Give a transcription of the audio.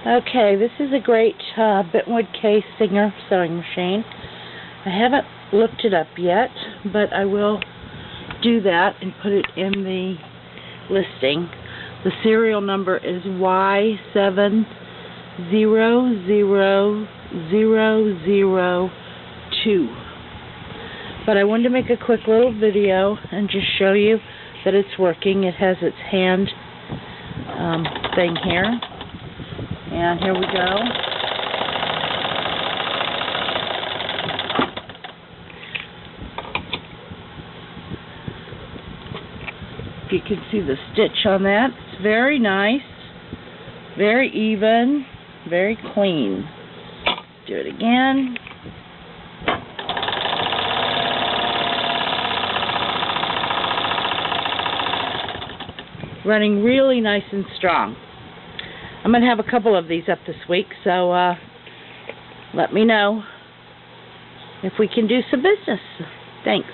Okay, this is a great Bentwood K Singer sewing machine. I haven't looked it up yet, but I will do that and put it in the listing. The serial number is Y700002. But I wanted to make a quick little video and just show you that it's working. It has its hand thing here. And here we go. If you can see the stitch on that, it's very nice, very even, very clean. Do it again. Running really nice and strong. I'm going to have a couple of these up this week, so let me know if we can do some business. Thanks.